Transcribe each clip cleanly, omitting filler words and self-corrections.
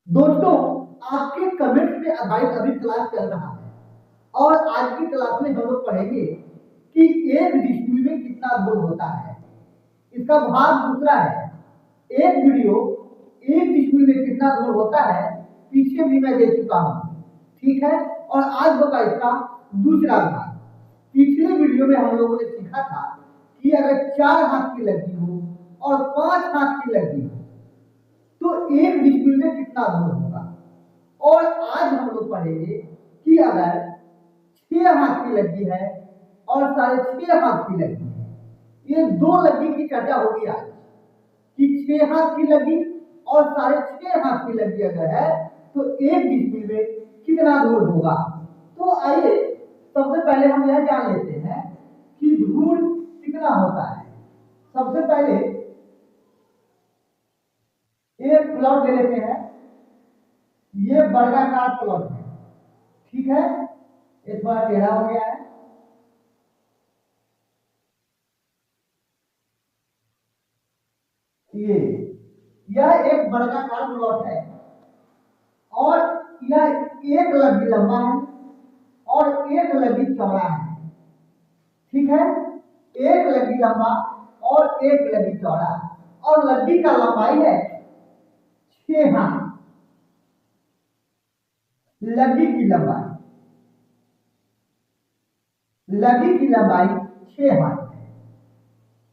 दोस्तों, आपके कमेंट पे आधारित अभी क्लास चल रहा है और आज की क्लास में हम लोग पढ़ेंगे कि एक डिस्प्ले में कितना गुण होता है। इसका भाग दूसरा है। एक वीडियो एक डिस्प्ले में कितना गुण होता है पीछे भी मैं दे चुका हूं, ठीक है। और आज होगा इसका दूसरा भाग। पिछले वीडियो में हम लोगों ने सीखा था कि अगर 4 हाथ की लगी हो और 5 हाथ की लगी हो तो एक डिस्प्ले में कितना गुण होगा। और आज हम लोग पढ़ेंगे कि अगर 6 हाथ की लगी है और 6.5 हाथ की लगी है, ये दो लगी की चर्चा होगी आज कि 6 हाथ की लगी और 6.5 हाथ की लगी अगर है तो एक डिस्प्ले में कितना धूल होगा। तो आइए सबसे पहले हम यह जान लेते हैं कि धूल कितना होता है। सबसे पहले एक प्लॉट ले लेते हैं। ये वर्गाकार प्लॉट है, ठीक है। ये थोड़ा टेढ़ा हो गया है। यह एक वर्गाकार प्लॉट है और यह एक लगी लंबा है और एक लगी चौड़ा है, ठीक है। एक लगी लंबा और एक लगी चौड़ा और लगी का लंबाई है 6 हाथ। लगी की लंबाई 6 हाथ है।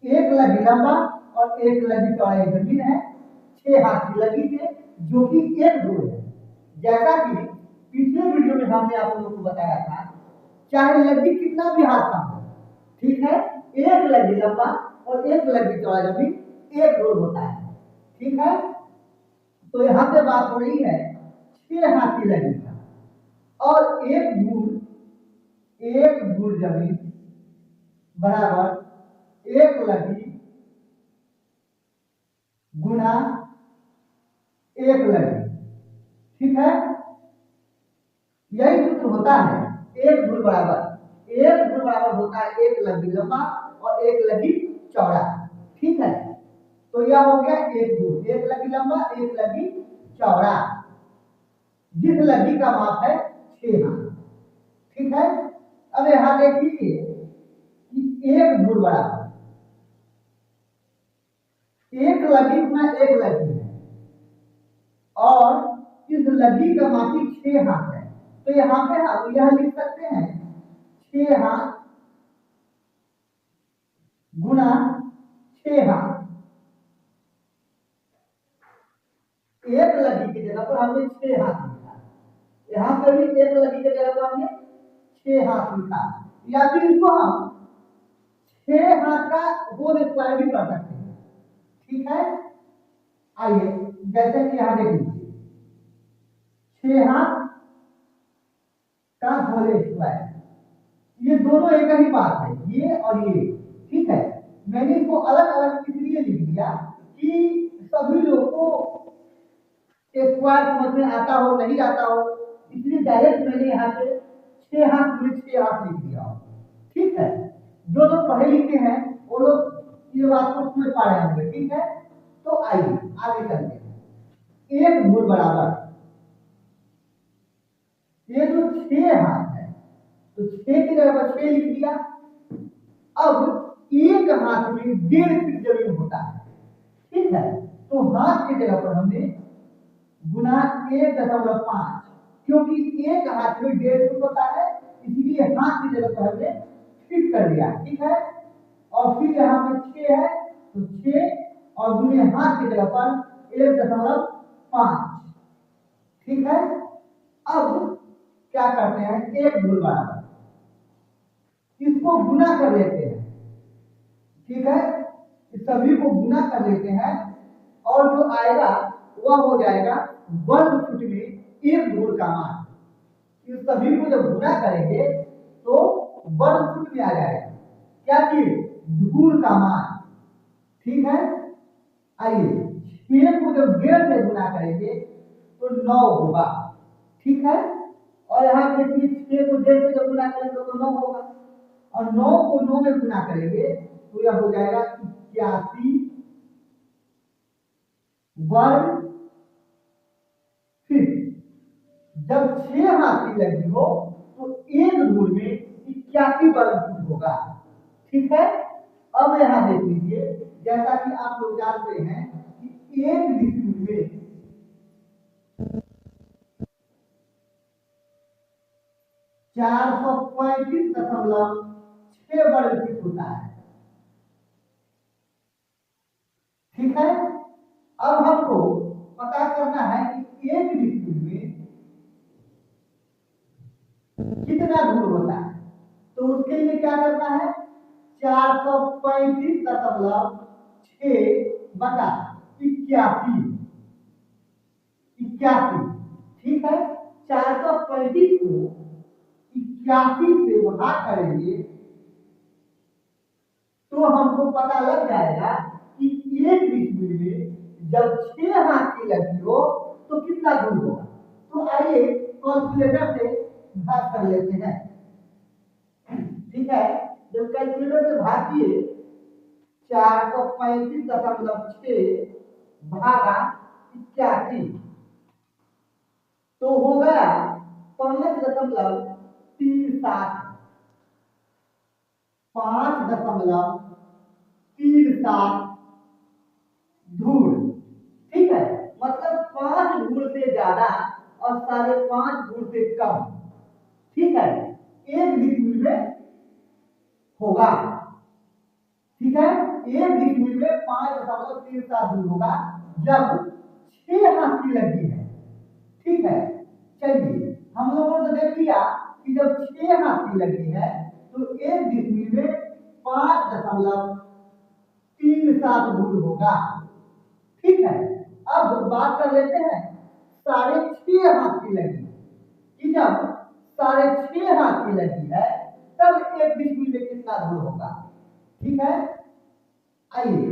एक लगी लंबा और एक लगी चौड़ाई जमीन है। 6 हाथ की लगी है जो कि एक धूल है। जैसा कि पिछले वीडियो में हमने आप लोगों को बताया था, चाहे लगी कितना भी हाथ का हो, ठीक है, एक लगी लंबा और एक लगी चौड़ा जमीन एक धूल होता है, ठीक है। तो यहाँ पे बात हो रही है 6 हाथ की लगी का और एक धूल जमीन बराबर एक लगी गुना एक लगी, ठीक है। यही सूत्र होता है। एक धूल बराबर होता है एक लगी लंबा और एक लगी चौड़ा, ठीक है। तो यह हो गया एक धूल, एक लगी लंबा एक लगी चौड़ा, जिस लगी का माप है 6 हाथ, ठीक है। अब यहां देखिए कि एक धूल बराबर एक लगी गुना एक लगी है और इस लगी का मापी 6 हाथ है। तो यहाँ पे हम यह लिख सकते हैं 6 हाथ गुना 6 हाथ। एक लगी की जगह पर हमने 6 हाथ लिखा, यहाँ पे भी एक लगी की जगह पर हमने 6 हाथ लिखा, या फिर इसको हम 6 हाथ का होल स्क्वायर भी कर सकते हैं, ठीक है। आइए जैसे कि यहाँ देख लीजिए 6 हाथ का होल स्क्वायर, ये दोनों एक ही बात है, ये और ये, ठीक है। मैंने इसको अलग अलग इसलिए लिख दिया कि सभी लोगों को स्क्वायर समझ में आता हो नहीं आता हो, इसलिए डायरेक्ट मैंने यहाँ पे 6 हाथ गुणे 6 हाथ लिख दिया हो, ठीक है। जो लोग पढ़े लिखे हैं वो लोग ये बात को समझ पा रहे होंगे, ठीक है। तो आइए आगे चलते हैं। एक धूल बराबर ये जो 6 हाथ है तो 6 की जगह पर 6 लिख दिया। अब एक हाथ में 1.5 फीट जमीन होता है, ठीक है। तो हाथ की जगह पर हमने गुना 1.5, क्योंकि एक हाथ में 1.5 फीट होता है इसलिए हाथ की जगह पर हमने फिट कर दिया, ठीक है। और फिर यहाँ पे 6 है तो 6 और गुने हाथ की जगह पर 1.5, ठीक है। अब क्या करते हैं, एक धूल बराबर इसको गुना कर लेते हैं, ठीक है। इस सभी को गुना कर लेते हैं और जो आएगा वह हो जाएगा वर्ग फुट में एक धूल का मान। इस सभी को जब गुना करेंगे तो वर्ग फुट में आ जाएगा क्या चीज, धूल का मान, ठीक है। आइए 6 को जब 1.5 से गुना करेंगे तो 9 होगा, ठीक है। और यहाँ देखिए 6 को 1.5 से जब गुना करेंगे तो 9 होगा और 9 को 9 में गुना करेंगे तो यह हो जाएगा 81 वर्ग जब 6 हाथ की लगी हो तो एक धूल में 81 वर्ग फुट होगा। ठीक है, अब यहां देख लीजिए, जैसा कि आप लोग जानते हैं कि एक डिस्प्यूट में 435.6 वर्ग फीट होता है। ठीक है, अब हमको पता करना है कि एक डिस्प्यूट में कितना धूल होता है। तो उसके लिए क्या करना है, 435.6/81। ठीक है, 435 को 81 से भाग करेंगे तो हमको पता लग जाएगा कि एक डिस्प्यूट में जब 6 हाथ की लगी हो तो कितना दूर होगा। तो आइए कैलकुलेटर से भाग कर लेते हैं। ठीक है, जब कैलकुलेटर से भाग किए 435.6 भागा 81 तो हो गया 5.37। 5.37 धूल। ठीक है, मतलब 5 धूल से ज्यादा और 5.5 धूल से कम। ठीक है, एक डिस्प्यूट में होगा। ठीक है, एक डिस्प्यूट में 5.37 धूल होगा जब 6 हाथ की लगी है। ठीक है, चलिए हम लोगों ने देख लिया कि जब 6 हाथ की लगी है तो एक डिस्प्यूट में 5.37 धूल होगा। ठीक है, अब बात कर लेते हैं 6.5 हाथ की लगी कि जब 6.5 हाथ की लगी है तब एक डिस्प्यूट में कितना धूल होगा। ठीक है, आइए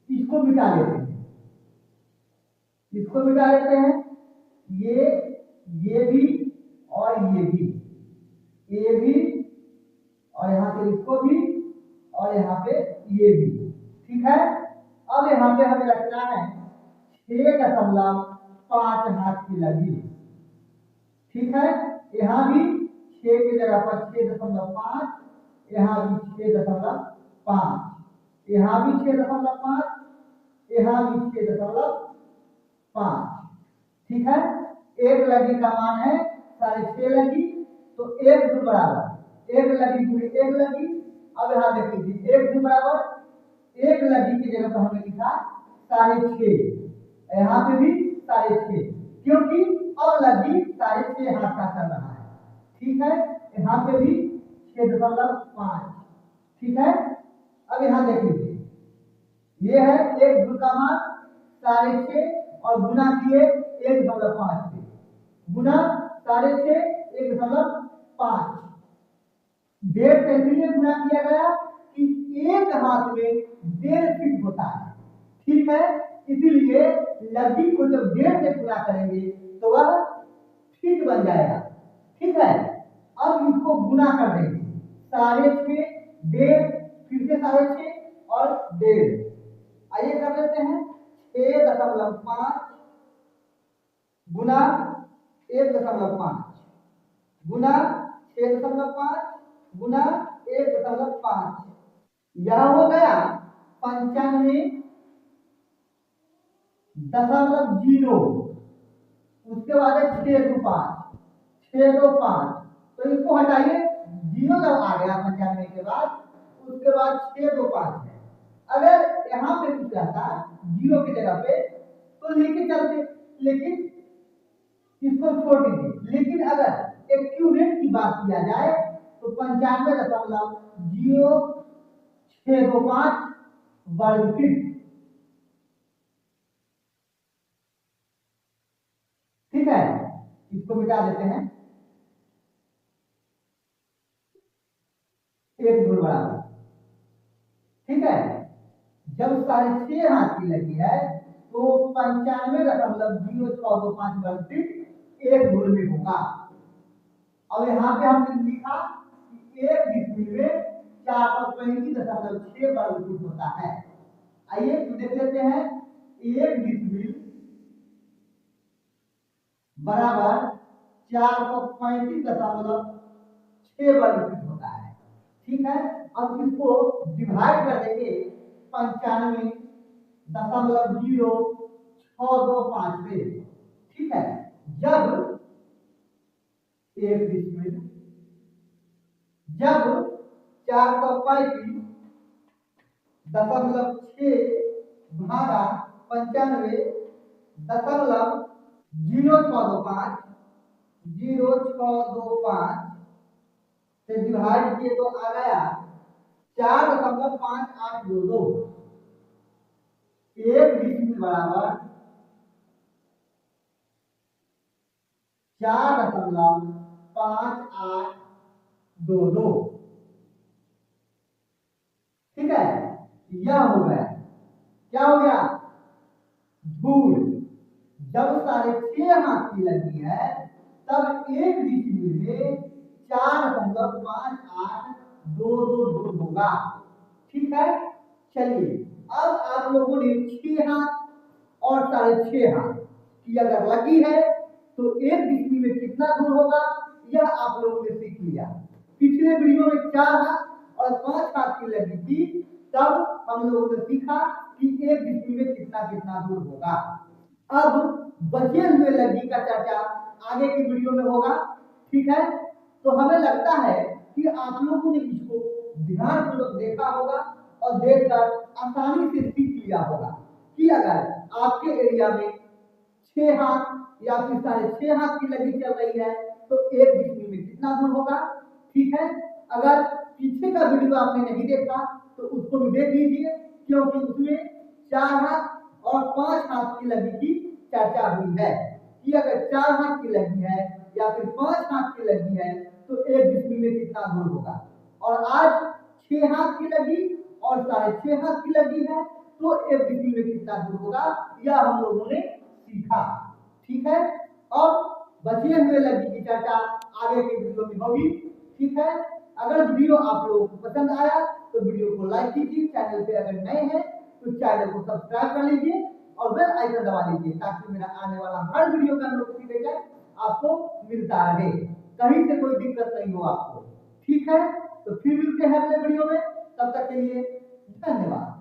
इसको मिटा लेते हैं। इसको मिटा लेते हैं, ये भी और ये भी और यहाँ पे इसको भी और यहाँ पे ये भी। ठीक है, अब यहाँ पे हमें रखना है 6.5 हाथ की लगी। ठीक है, यहाँ भी 6 की जगह पर 6.5, यहाँ भी 6.5, यहाँ भी 6.5, यहाँ भी 6.5। ठीक है, एक लगी का मान है 6.5 लगी तो एक धूल बराबर एक लगी पूरी एक लगी। अब यहाँ देख लीजिए, एक धूल बराबर एक लगी की जगह पर हमने लिखा 6.5, यहाँ पे भी 6.5 क्योंकि अब लगी 6.5 हाथ का चल रहा है। ठीक है, यहाँ पे भी 6.5। ठीक है, अब यहाँ देख लीजिए, ये है एक धूल का मान 6.5 और गुना किए 1.5 से, गुना 6.5 1.5। 1.5 से इसलिए गुना किया गया कि एक हाथ में 1.5 फीट होता है। ठीक है, इसीलिए लगी को जब 1.5 से गुना करेंगे तो वह फीट बन जाएगा। ठीक है, अब इसको गुना कर देंगे 6.5, 1.5, फिर से 6.5 और 1.5। आइए कर लेते हैं, 6.5 गुना 1.5 गुना 6.5 गुना 1.5, यह हो गया 95.0। उसके बाद है 625, तो इसको हटाइए, 0 जब आ गया 95 के बाद उसके बाद 625 है। अगर यहाँ पे कुछ रहता 0 की जगह पे तो लेके चलते, लेकिन इसको छोड़ दीजिए। लेकिन अगर एक्यूरेट की बात किया जाए तो 95.0625 वर्ग फीट। ठीक है, इसको मिटा देते हैं, एक धूल बराबर। ठीक है, जब 6.5 हाथ की लगी है तो 95.0625 वर्ग फीट एक धूल में होगा। अब यहाँ पे हमने लिखा कि एक डिस्प्यूट में 435.6 वर्ग फीट होता है। आइए तो देख लेते हैं, एक डिस्प्यूट बराबर 435.6 वर्ग फीट होता है। ठीक है, अब इसको डिवाइड कर देंगे 95.0625 से। ठीक है, जब एक डिसमिल जब 435.6 भागा 95.0625 से डिवाइड किए तो आ गया 4.5822। एक डिसमिल बराबर 4.5822। ठीक है, यह हो गया। क्या हो गया? धूल जब 6.5 की लगी है तब एक डिसमिल में 4.5822 धूल होगा। ठीक है, चलिए अब आप लोगों ने 6 हाथ और 6.5 हाथ की अगर लगी है तो एक डिसमिल में कितना धूल होगा यह आप लोगों ने सीख लिया। पिछले वीडियो में 4 हाथ और 5 हाथ की लगी थी, तब हम लोगों ने सीखा कि एक डिसमिल में कितना कितना धूल होगा। अब बचे हुए लगी का चर्चा आगे की वीडियो में होगा। ठीक है, तो हमें लगता है कि आप लोगों ने इसको ध्यानपूर्वक देखा होगा और देखकर आसानी से सीख लिया होगा कि अगर आपके एरिया में 6 हाथ या फिर 6.5 हाथ की लगी चल रही है तो एक डिसमिल में कितना धूल होगा। ठीक है, अगर पीछे का वीडियो आपने नहीं देखा तो उसको भी देख लीजिए, क्योंकि उसमें 4 हाथ और 5 हाथ की लगी की चर्चा हुई है कि अगर 4 हाथ की लगी है या फिर 5 हाथ की लगी है तो एक डिसमिल में कितना धूल होगा। और आज 6 हाथ की लगी और 6.5 हाथ की लगी है तो एक डिसमिल में कितना धूल होगा, यह हम लोगों ने सीखा। ठीक है, अब बचे हुए लगी की चर्चा आगे के वीडियो में होगी। ठीक है, अगर वीडियो आप लोगों को पसंद आया तो वीडियो को लाइक कीजिए, चैनल पे अगर नए हैं तो चैनल को सब्सक्राइब कर लीजिए और बेल आइकन दबा लीजिए ताकि मेरा आने वाला हर वीडियो का नोटिफिकेशन आपको मिलता रहे, कहीं से कोई दिक्कत नहीं हो आपको। ठीक है, तो फिर मिलते हैं अगले वीडियो में, तब तक के लिए धन्यवाद।